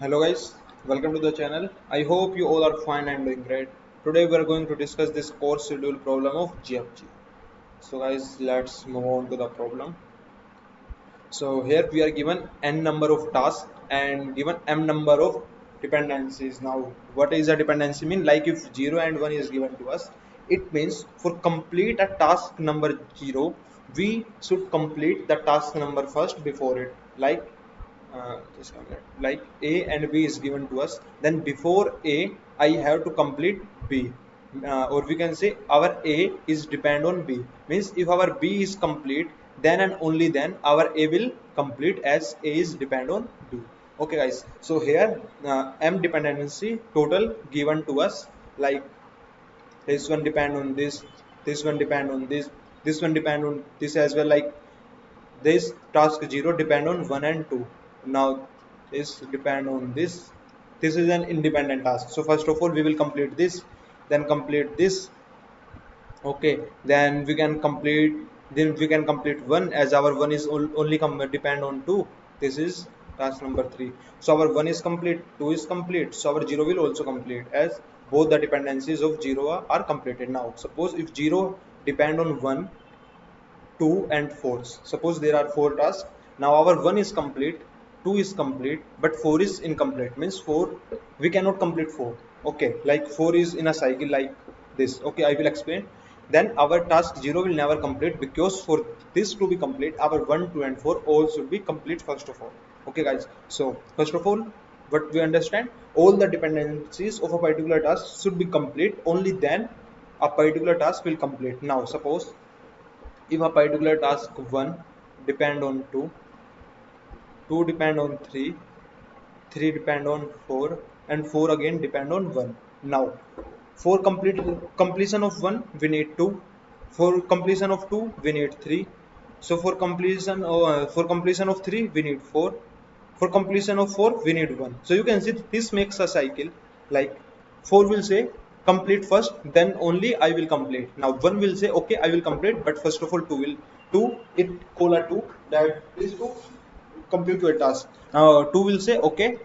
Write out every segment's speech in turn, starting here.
Hello guys, welcome to the channel. I hope you all are fine and doing great. Today we are going to discuss this course schedule problem of GFG. So guys, let's move on to the problem. So here we are given n number of tasks and given m number of dependencies. Now what is a dependency mean? Like if 0 and 1 is given to us, it means for complete a task number 0, we should complete the task number first before it. Just a minute. Like A and B is given to us, then before A I have to complete B, or we can say our A is depend on B. Means if our B is complete, then and only then our A will complete as A is depend on B. Okay guys, so here M dependency total given to us, like this one depend on this one depend on this one depend on this as well. Like this task 0 depend on 1 and 2. Now this depend on this is an independent task. So first of all we will complete this, then complete this. Okay, then we can complete one, as our one is only depend on 2. This is task number 3. So our 1 is complete, 2 is complete, so our 0 will also complete, as both the dependencies of 0 are completed. Now suppose if 0 depend on 1, 2 and 4. Suppose there are 4 tasks. Now our 1 is complete, 2 is complete, but 4 is incomplete. Means 4, we cannot complete 4. Okay, like 4 is in a cycle like this. Okay, I will explain. Then our task 0 will never complete, because for this to be complete, our 1, 2 and 4 all should be complete first of all. Okay guys, so first of all, what we understand, all the dependencies of a particular task should be complete, only then a particular task will complete. Now suppose if a particular task 1 depend on 2, 2 depend on 3, 3 depend on 4, and 4 again depend on 1. Now for completion of 1 we need 2, for completion of 2 we need 3, so for completion of 3 we need 4, for completion of 4 we need 1. So you can see this makes a cycle. Like 4 will say complete first, then only I will complete. Now 1 will say okay I will complete, but first of all 2 it call a 2 that please to complete your task. Now 2 will say okay,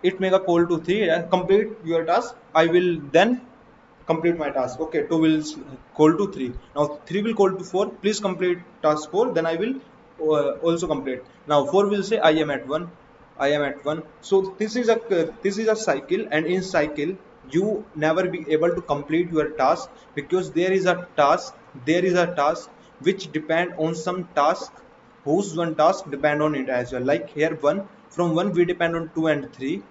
it make a call to 3, complete your task, I will then complete my task. Okay, 2 will call to 3. Now 3 will call to 4, please complete task 4, then I will also complete. Now 4 will say I am at 1, I am at 1. So this is a cycle, and in cycle you never be able to complete your task, because there is a task which depend on some task, whose one task depend on it as well. Like here 1, from 1 we depend on 2 and 3,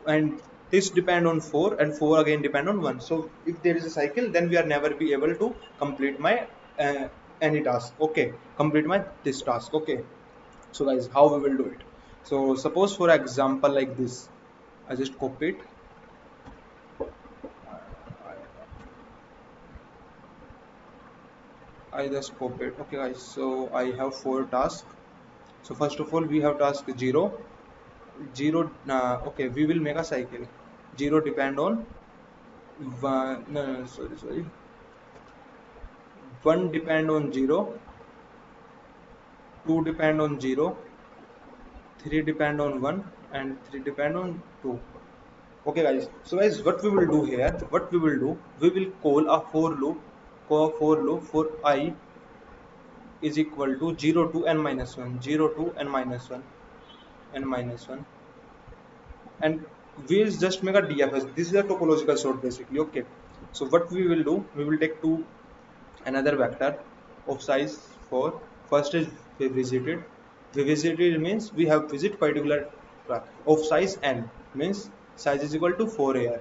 and this depend on 4, and 4 again depend on 1. So if there is a cycle, then we are never be able to complete my any task. Okay, complete my this task. Okay, so guys, how we will do it? So suppose for example like this, I just copy it. I just copy it. Okay guys, so I have 4 tasks. So first of all we have task 0. 0 okay, we will make a cycle. 0 depend on 1, no, sorry, 1 depend on 0, 2 depend on 0, 3 depend on 1, and 3 depend on 2. Okay guys, so guys, what we will do here, we will call a for loop for I is equal to 0 to n minus 1, 0 to n minus 1, n minus 1, and we will just make a DFS. This is a topological sort basically. Okay, so what we will do, we will take another vector of size 4. First is visited. Visited means we have visit particular of size n, means size is equal to 4 here.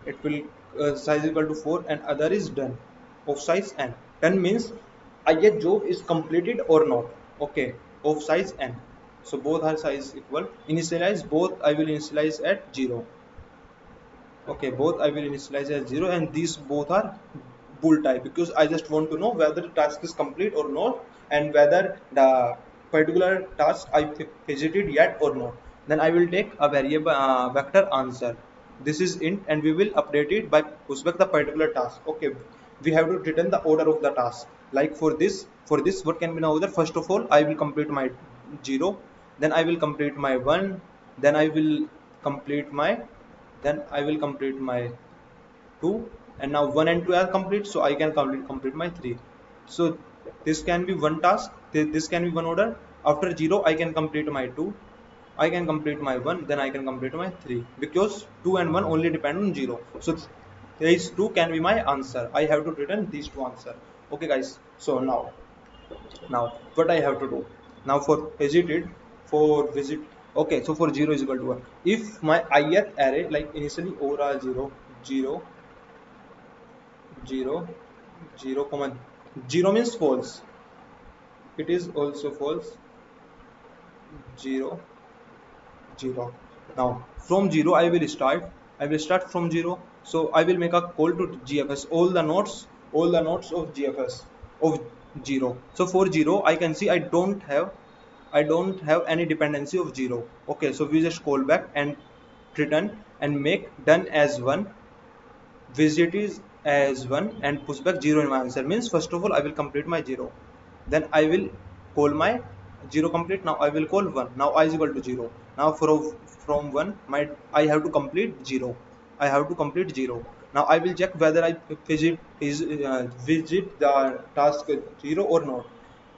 It will size is equal to 4, and other is done of size n. 10 means ith job is completed or not. Okay, of size n. So both are size equal. Initialize both, I will initialize at 0. Okay, both I will initialize as 0, and these both are bool type, because I just want to know whether the task is complete or not, and whether the particular task I visited yet or not. Then I will take a variable vector answer. This is int, and we will update it by pushback the particular task. Okay, we have to return the order of the task. Like for this what can be now order? First of all I will complete my 0, then I will complete my 1, then I will complete my then I will complete my 2, and now 1 and 2 are complete, so I can complete my 3. So this can be one task, this can be one order. After 0 I can complete my 2, I can complete my 1, then I can complete my 3, because 2 and 1 only depend on 0. So these 2 can be my answer. I have to return these two answer. Okay guys, so now what I have to do now for visited for visit. Okay, so for 0 is equal to 1, if my ith array, like initially overall 0 0 0 0 comma 0 means false, it is also false, 0 0. Now from 0 I will start from 0. So I will make a call to GFS, all the nodes of GFS of 0. So for 0 I can see I don't have any dependency of 0. Okay, so we just call back and return and make done as 1, visit is as 1, and push back 0 in my answer. Means first of all I will complete my 0, then I will call my 0 complete. Now I will call 1, now I is equal to 0. Now from 1 my I have to complete 0, I have to complete 0. Now I will check whether I visit the task 0 or not.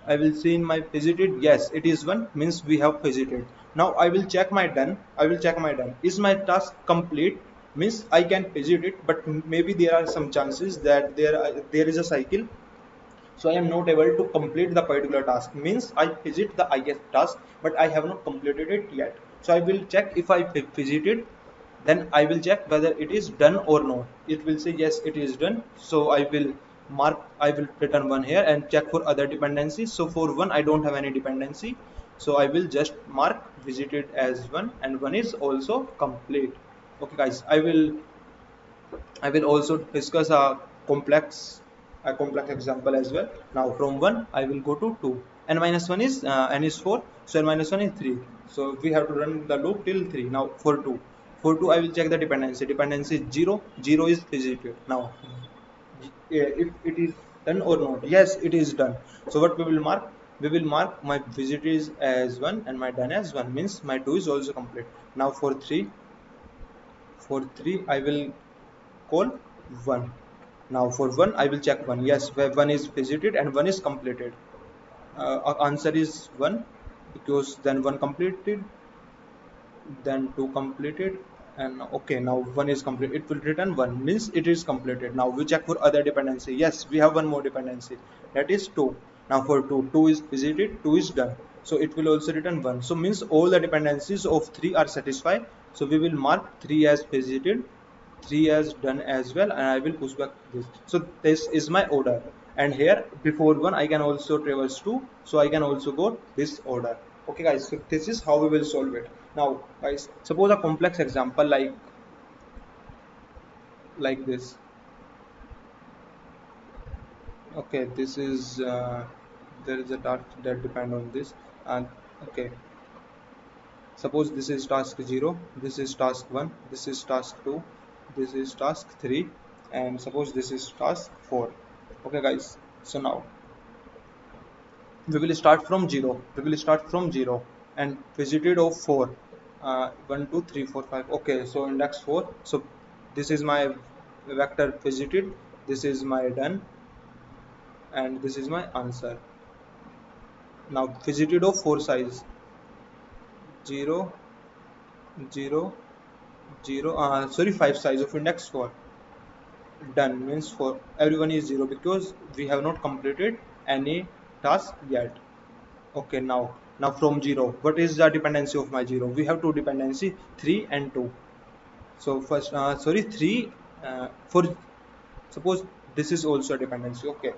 I will see in my visited, yes it is 1, means we have visited. Now I will check my done, is my task complete, means I can visit it, but maybe there are some chances that there is a cycle, so I am not able to complete the particular task. Means I visit the ith task, but I have not completed it yet. So I will check if I visited, then I will check whether it is done or not. It will say yes it is done, so I will return 1 here and check for other dependencies. So for 1 I don't have any dependency, so I will just mark visited as 1, and 1 is also complete. Okay guys, I will also discuss a complex example as well. Now from 1 I will go to 2. N is 4, so n minus 1 is 3. So we have to run the loop till 3. Now for 2. For 2 I will check the dependency. Dependency is 0. 0 is visited. Now if it is done or not. Yes, it is done. So what we will mark? We will mark my visit is as 1 and my done as 1, means my 2 is also complete. Now for 3 I will call 1. Now for 1 I will check 1. Yes, where 1 is visited and 1 is completed. Our answer is 1, because then 1 completed, then 2 completed, and okay, now 1 is complete. It will return 1, means it is completed. Now we check for other dependency. Yes, we have one more dependency, that is 2. Now for 2 is visited, 2 is done, so it will also return 1. So means all the dependencies of 3 are satisfied. So we will mark 3 as visited, 3 as done as well, and I will push back this. So this is my order, and here before 1 I can also traverse 2, so I can also go this order. Okay guys, so this is how we will solve it. Now guys, suppose a complex example like this. Okay, this is there is a task that depend on this, and okay, suppose this is task 0, this is task 1, this is task 2, this is task 3, and suppose this is task 4. Okay guys, so now we will start from 0. And visited of 4, 1 2 3 4 5. Okay, so index 4. So this is my vector visited, this is my done, and this is my answer. Now visited of 4 size 0 0 0, sorry, 5 size of index 4. Done means for everyone is 0, because we have not completed any task yet. Okay, now from 0, what is the dependency of my 0? We have two dependency, 3 and 2. So first, sorry, 3 for suppose this is also a dependency. Okay,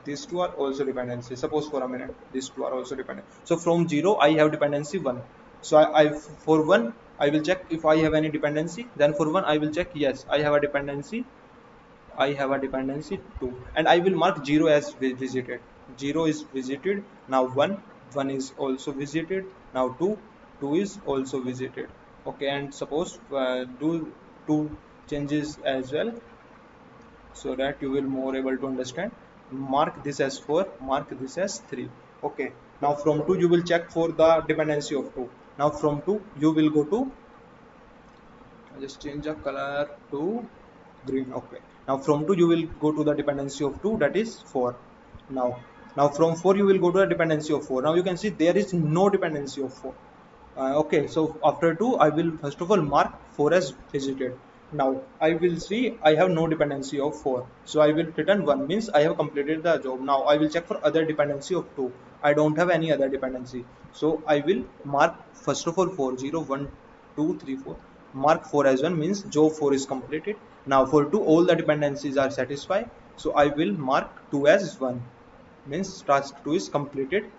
these two are also dependency. Suppose for a minute these two are also dependent. So from 0 I have dependency 1. So I for 1 I will check if I have any dependency. Then for 1 I will check, yes I have a dependency, 2, and I will mark 0 as visited. 0 is visited. Now 1 is also visited. Now 2 is also visited. Okay, and suppose do 2 changes as well, so that you will more able to understand. Mark this as 4, mark this as 3. Okay, now from 2 you will check for the dependency of 2. Now from 2 you will go to, I just change the color to green. Okay. Now from 2 you will go to the dependency of 2, that is 4. Now, now from 4 you will go to the dependency of 4. Now you can see there is no dependency of 4. Okay, so after 2 I will first of all mark 4 as visited. Now I will see I have no dependency of 4, so I will return 1, means I have completed the job. Now I will check for other dependency of 2. I don't have any other dependency, so I will mark first of all 4, 0, 1, 2, 3, 4. Mark 4 as 1, means job 4 is completed. Now for 2 all the dependencies are satisfied, so I will mark 2 as 1, means task 2 is completed,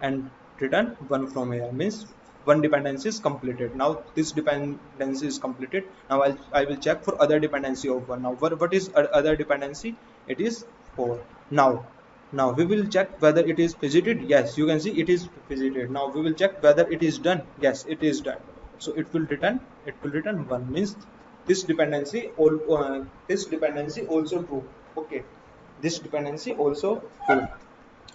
and return 1 from here, means one dependency is completed. Now this dependency is completed. Now I will check for other dependency of 1. Now what is other dependency? It is 4. Now we will check whether it is visited. Yes, you can see it is visited. Now we will check whether it is done. Yes, it is done. So it will return 1, means this dependency also true. Okay, this dependency also true.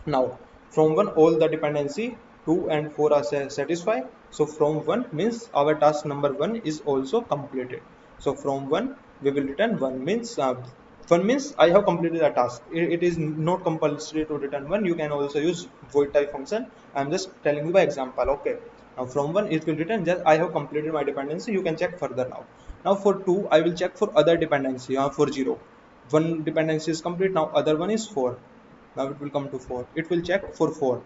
Now from 1 all the dependency 2 and 4 are satisfied. So from 1 means our task number 1 is also completed. So from 1 we will return 1, means 1 means I have completed a task. It is not compulsory to return 1. You can also use void type function. I am just telling you by example. Okay, now from 1 it will return just I have completed my dependency. You can check further now. Now for 2 I will check for other dependency. For 0 one dependency is complete. Now other one is 4. Now it will come to 4. It will check for 4.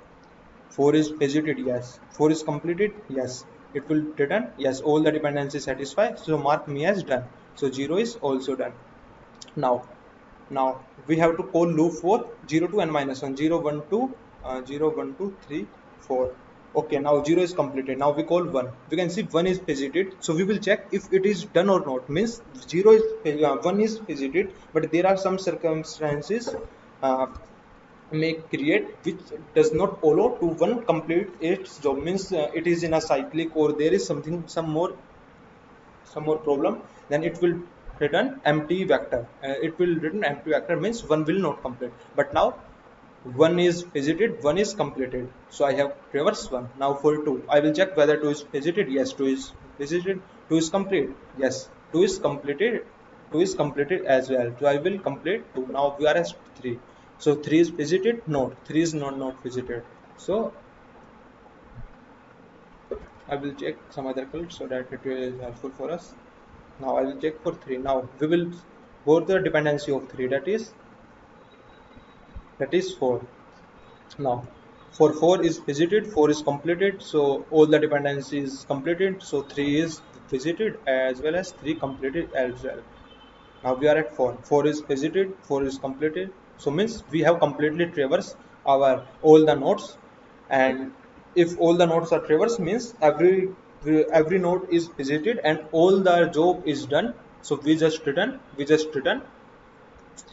4 is visited, yes. 4 is completed, yes. It will return yes, all the dependencies satisfy, so mark me as done. So 0 is also done. Now now we have to call loop for 0 to n minus 1, 0 1 2 0 1 2 3 4. Okay, now 0 is completed. Now we call 1. We can see 1 is visited, so we will check if it is done or not. Means 0 is 1 is visited, but there are some circumstances uh, may create which does not allow to one complete its job. Means it is in a cyclic, or there is something some more problem, then it will return empty vector. It will return empty vector, means one will not complete. But now one is visited, one is completed, so I have traversed one. Now for 2 I will check whether 2 is visited. Yes, 2 is visited. 2 is complete. Yes, 2 is completed. 2 is completed as well, so I will complete 2. Now we are at 3. So 3 is visited, no, 3 is not visited. So I will check some other code so that it is helpful for us. Now I will check for 3. Now we will go to the dependency of 3, that is 4. Now for 4 is visited, 4 is completed, so all the dependencies completed. So 3 is visited as well as 3 completed as well. Now we are at 4. 4 is visited, 4 is completed. So means we have completely traversed our all the nodes. And if all the nodes are traversed, means every node is visited and all the job is done. So we just return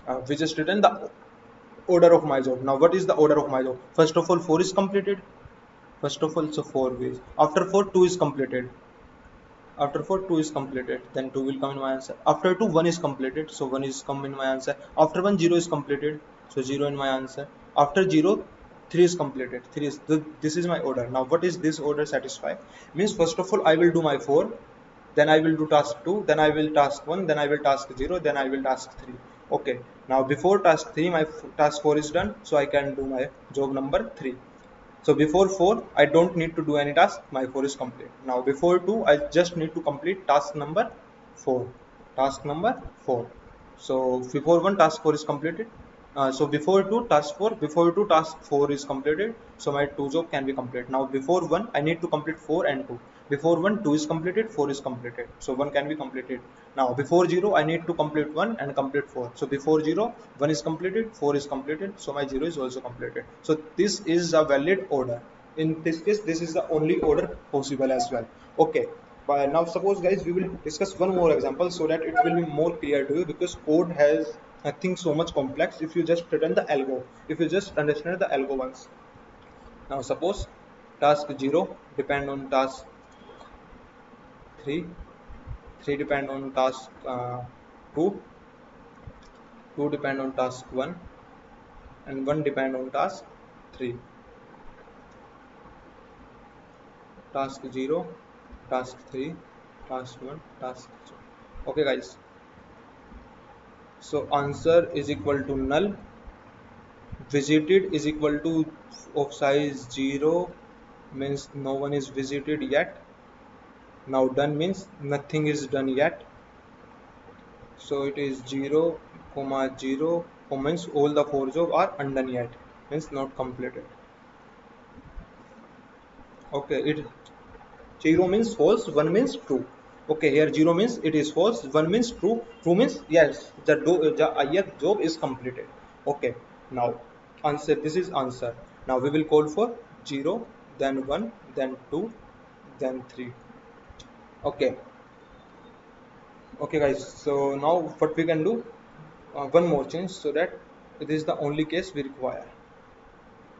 the order of my job. Now what is the order of my job? First of all 4 is completed. First of all, so 4 ways. After 4 2 is completed. After 4 2 is completed, then 2 will come in my answer. After 2 1 is completed, so 1 is come in my answer. After 1 0 is completed, so 0 in my answer. After 0 3 is completed. 3 is this is my order. Now what is this order satisfy? Means first of all I will do my 4, then I will do task 2, then I will task 1, then I will task 0, then I will task 3. Okay, now before task 3 my task 4 is done, so I can do my job number 3. So before 4 I don't need to do any task, my 4 is complete. Now before 2 I just need to complete task number 4. Task number 4. So before 1 task 4 is completed. So before 2 task 4, before 2 task 4 is completed, so my 2 job can be complete. Now before 1 I need to complete 4 and 2. Before 1 2 is completed, 4 is completed, so 1 can be completed. Now before 0 I need to complete 1 and complete 4. So before 0 1 is completed, 4 is completed, so my 0 is also completed. So this is a valid order. In this case this is the only order possible as well. Okay, but now suppose guys we will discuss one more example so that it will be more clear to you, because code has nothing so much complex if you just return the algo, if you just understand the algo once. Now suppose task 0 depend on task 3, 3 depend on task 2, 2 depend on task 1, and 1 depend on task 3. task 0, task 3, task 1, task 2. Okay guys, so answer is equal to null, visited is equal to of size 0 means no one is visited yet. Now done means nothing is done yet. So it is 0, comma 0, means all the 4 jobs are undone yet, means not completed. Okay, it 0 means false, 1 means true. Okay, here 0 means it is false, 1 means true, true means yes, the ith job is completed. Okay, now answer, this is answer. Now we will call for 0, then 1, then 2, then 3. Okay, okay guys, so now what we can do, one more change so that it is the only case we require.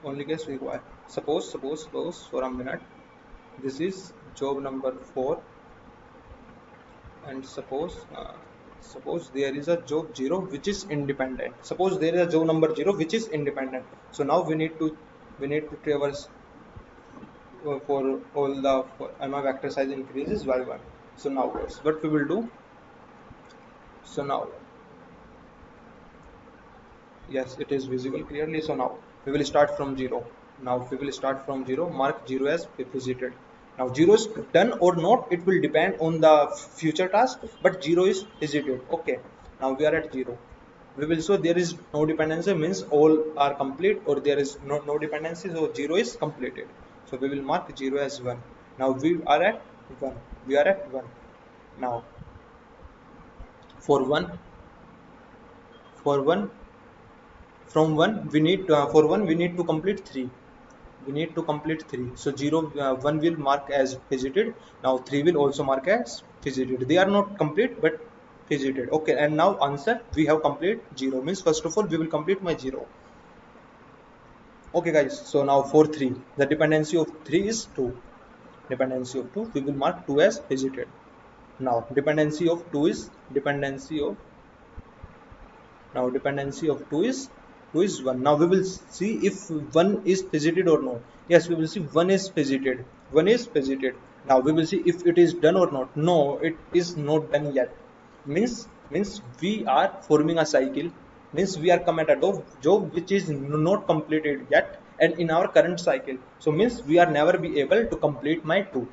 Only case we require. Suppose for a minute, this is job number 4, and suppose there is a job 0 which is independent. Suppose there is a job number 0 which is independent. So now we need to traverse for all the and my vector size increases by 1. So now guys, what we will do, so now yes, it is visible clearly. So now we will start from 0. Now we will start from 0, mark 0 as visited. Now 0 is done or not, it will depend on the future task, but 0 is visited. Okay, now we are at 0. We will show there is no dependency means all are complete, or there is no dependency, so 0 is completed. So we will mark 0 as 1. Now we are at 1. We are at 1. Now for 1, for 1 from 1 we need for 1 we need to complete 3. We need to complete 3. So 0, 1 will mark as visited. Now 3 will also mark as visited. They are not complete but visited. Okay, and now answer, we have complete 0 means first of all we will complete my 0. Okay guys, so now for 3, the dependency of 3 is 2. Dependency of 2, we will mark 2 as visited. Now dependency of 2 is dependency of, now dependency of 2 is 1. Now we will see if 1 is visited or not. Yes, we will see 1 is visited. 1 is visited. Now we will see if it is done or not. No, it is not done yet. Means we are forming a cycle. Means we are come at a job which is not completed yet, and in our current cycle. So means we are never be able to complete my 2.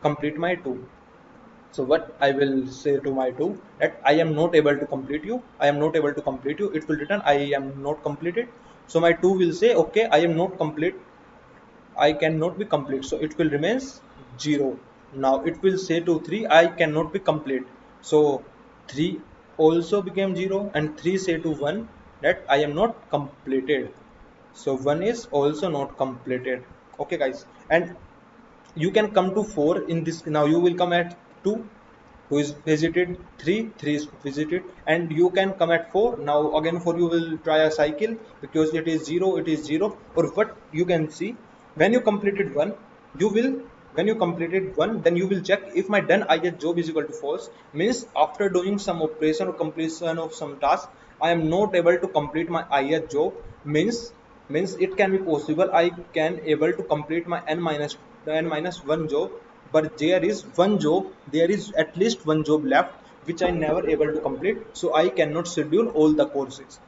Complete my 2. So what I will say to my 2, that I am not able to complete you. I am not able to complete you. It will return I am not completed. So my 2 will say okay, I am not complete. I cannot be complete. So it will remains 0. Now it will say to 3, I cannot be complete. So 3 also became 0, and 3 say to 1 that I am not completed. So 1 is also not completed. Okay guys, and you can come to 4 in this. Now you will come at 2, 2 is visited, 3 is visited, and you can come at 4. Now again 4 you will try a cycle, because it is 0, it is 0. Or what you can see, when you completed 1, you will, when you completed 1, then you will check if my done ith job is equal to false. Means after doing some operation or completion of some task, I am not able to complete my ith job. Means it can be possible I can able to complete my n-1 job, but there is one job, there is at least one job left which I never able to complete. So I cannot schedule all the courses.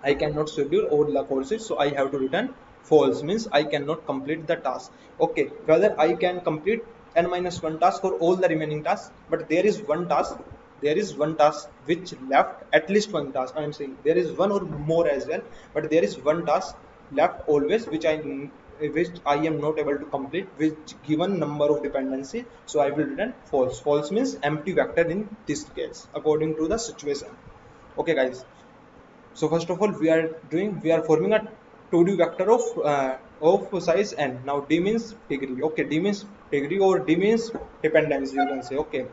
I cannot schedule all the courses, so I have to return false. Means I cannot complete the task. Okay, whether I can complete n-1 task or all the remaining tasks, but there is one task, there is one task which left, at least one task. I am saying there is one or more as well, but there is one task left always which I am not able to complete with given number of dependency. So I will return false. False means empty vector in this case according to the situation. Okay guys, so first of all we are forming a 2D vector of size n. Now d means degree. Okay, d means degree, or d means dependence, you can say. Okay,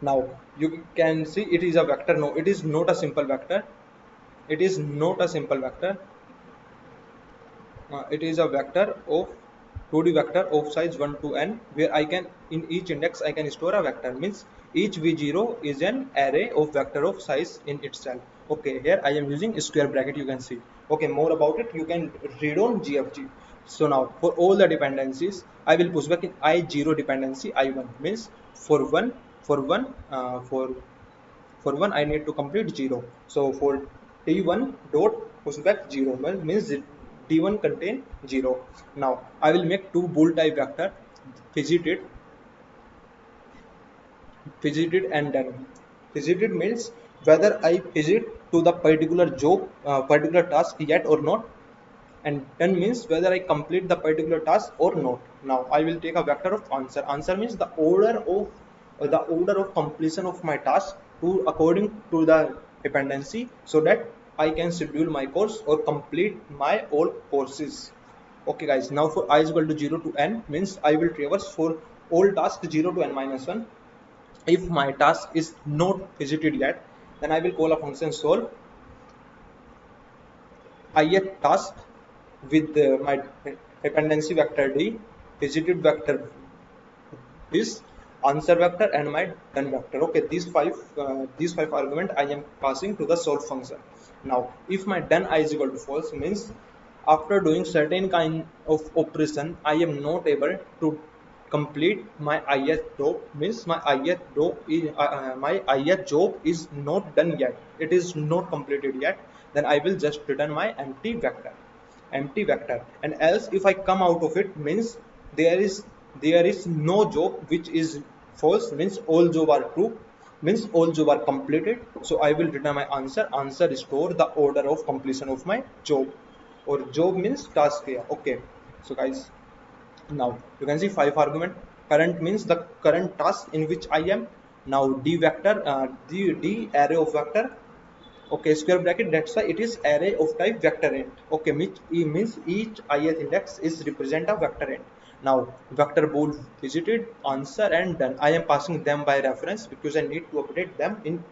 now you can see it is a vector. No, it is not a simple vector. It is not a simple vector. It is a vector of 2D vector of size 1 to n, where I can, in each index I can store a vector. Means each v0 is an array of vector of size in itself. Okay, here I am using square bracket, you can see. Okay, more about it you can read on GFG. So now for all the dependencies, I will push back in I0 dependency I1 means for one for one for one I need to complete 0. So for D1 dot pushback 0 means D1 contain 0. Now I will make two bool type vector visited and done. Visited means whether I visit to the particular job particular task yet or not, and done means whether I complete the particular task or not. Now I will take a vector of answer. Answer means the order of completion of my task to according to the dependency, so that I can schedule my course or complete my all courses. Okay guys, now for I is equal to 0 to n means I will traverse for all tasks 0 to n minus 1. If my task is not visited yet, then I will call a function solve ith task with my dependency vector d, visited vector is answer vector, and my done vector. Okay, these five argument I am passing to the solve function. Now if my done I is equal to false means after doing certain kind of operation I am not able to complete my ith job, means my ith job is not done yet, it is not completed yet, then I will just return my empty vector. And else if I come out of it means there is no job which is false, means all job are true, means all job are completed. So I will return my answer restore the order of completion of my job, or job means task here. Okay, so guys, now you can see five argument. Current means the current task in which I am. Now d vector, d array of vector. Okay, square bracket, that's why it is array of type vector int. Okay, which means each ith index is represent a vector int. Now vector bool visited, answer, and done, I am passing them by reference because I need to update them in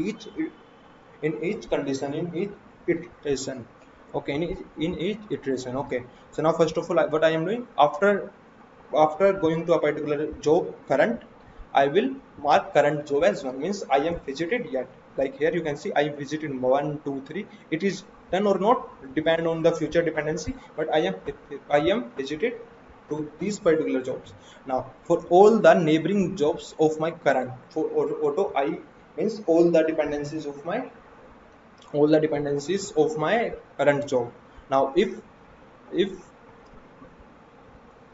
each condition, in each iteration. Okay, in each iteration. Okay, so now first of all what I am doing, after going to a particular job current, I will mark current job as 1, means I am visited yet. Like here you can see I visited 1 2 3. It is done or not depend on the future dependency, but I am visited to these particular jobs. Now for all the neighboring jobs of my current, for auto I means all the dependencies of my current job. Now if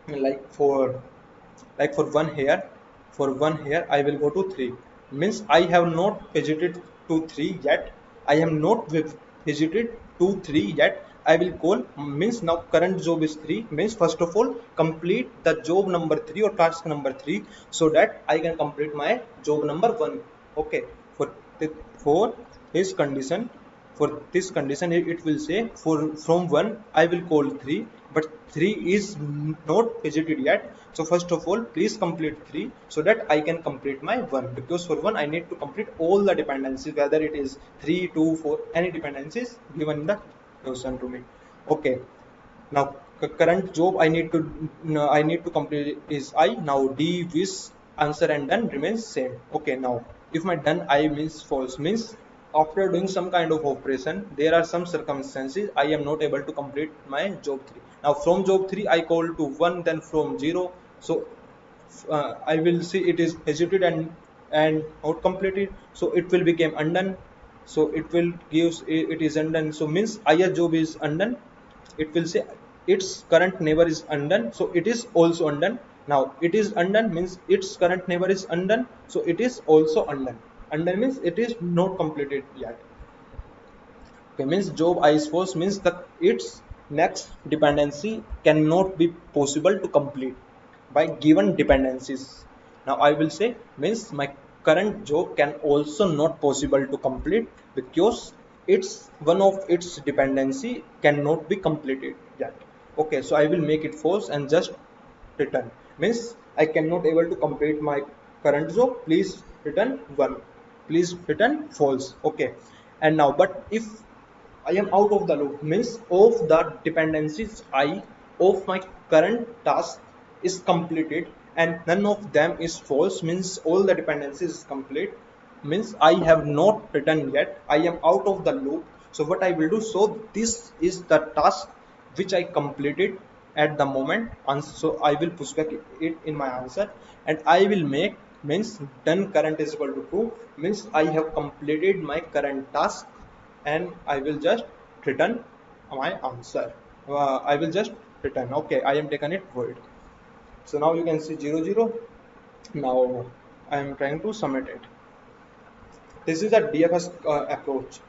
like for one here I will go to 3, means I have not visited to 3 yet, I am not visited to 3 yet. I will call, means now current job is 3, means first of all complete the job number 3 or task number 3, so that I can complete my job number 1. Okay, for for his condition, for this condition it will say for from 1 I will call 3, but 3 is not visited yet. So first of all please complete 3 so that I can complete my 1, because for 1 I need to complete all the dependencies, whether it is 3 2 4 any dependencies given in the question to me. Okay, now current job I need to complete is I. Now d with answer and done remains same. Okay, now if my done I means false, means after doing some kind of operation there are some circumstances I am not able to complete my job 3. Now from job 3 I call to 1, then from 0. So I will see it is executed and not completed, so it will become undone. So it will gives it is undone, so means ith job is undone. It will say its current neighbor is undone, so it is also undone. Now it is undone means its current neighbor is undone, so it is also undone. Undone means it is not completed yet. Okay, means job I is false, means that its next dependency cannot be possible to complete by given dependencies. Now I will say means my current job can also not possible to complete because its one of its dependency cannot be completed yet. Okay, so I will make it false and just return, means I cannot able to complete my current job, please return 1, please return false. Okay, and now but if I am out of the loop, means of the dependencies I of my current task is completed and none of them is false, means all the dependencies is complete, means I have not written yet, I am out of the loop. So what I will do, so this is the task which I completed at the moment, so I will push back it in my answer, and I will make means done current is equal to true, means I have completed my current task, and I will just return my answer. I will just return, okay, I am taken it void. So now you can see 0 0. Now I am trying to submit it. This is a DFS approach.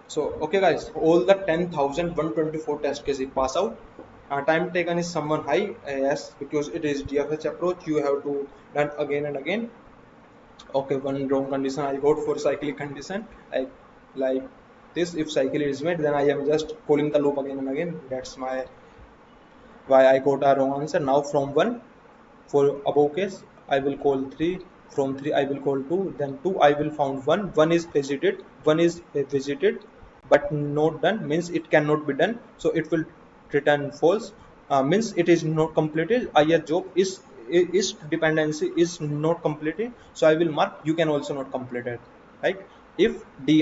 So okay guys, all the 10,124 test cases pass out. Time taken is someone high, yes, because it is DFS approach. You have to run again and again. Okay, one wrong condition I got for cyclic condition, like this. If cycle is made, then I am just calling the loop again and again. That's my why I got a wrong answer. Now from 1 for above case I will call 3, from 3 I will call 2, then 2 I will found 1, 1 is visited, 1 is visited but not done, means it cannot be done, so it will return false, means it is not completed. IR job is dependency is not completed, so I will mark you can also not complete it, right? If di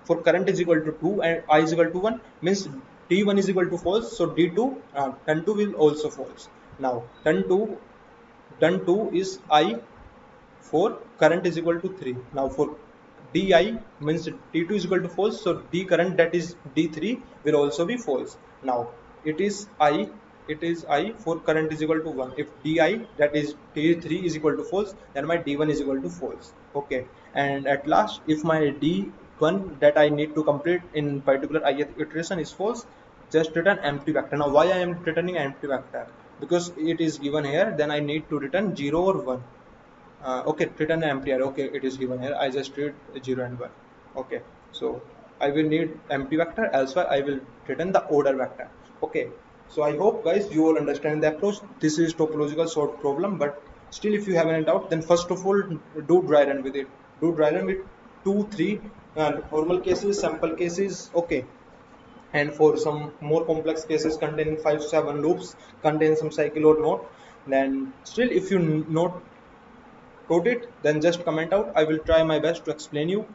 for current is equal to 2 and I is equal to 1, means d1 is equal to false, so d2 turn 2 will also false. Now turn 2 is I for current is equal to 3. Now for di means d2 is equal to false, so d current that is d3 will also be false. Now it is I for current is equal to 1. If di that is d3 is equal to false, then my d1 is equal to false. Okay, and at last if my d1 that I need to complete in particular ith iteration is false, just return empty vector. Now why I am returning empty vector? Because it is given here, then I need to return 0 or 1. Okay, return empty array. Okay, it is given here, I just read 0 and 1. Okay, so I will need empty vector, elsewhere I will return the order vector. Okay, so I hope guys you all understand the approach. This is topological sort problem, but still if you have any doubt, then first of all do dry run with it. Do dry run with 2 3 normal cases, sample cases. Okay, and for some more complex cases containing 5 7 loops, contain some cycle or not, then still if you not got it, then just comment out, I will try my best to explain you.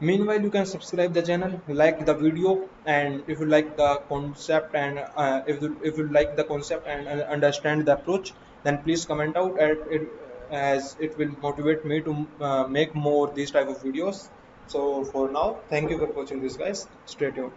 Meanwhile you can subscribe the channel, like the video, and if you like the concept and if you like the concept and understand the approach, then please comment out at it, as it will motivate me to make more these type of videos. So for now, thank you for watching this guys, stay tuned.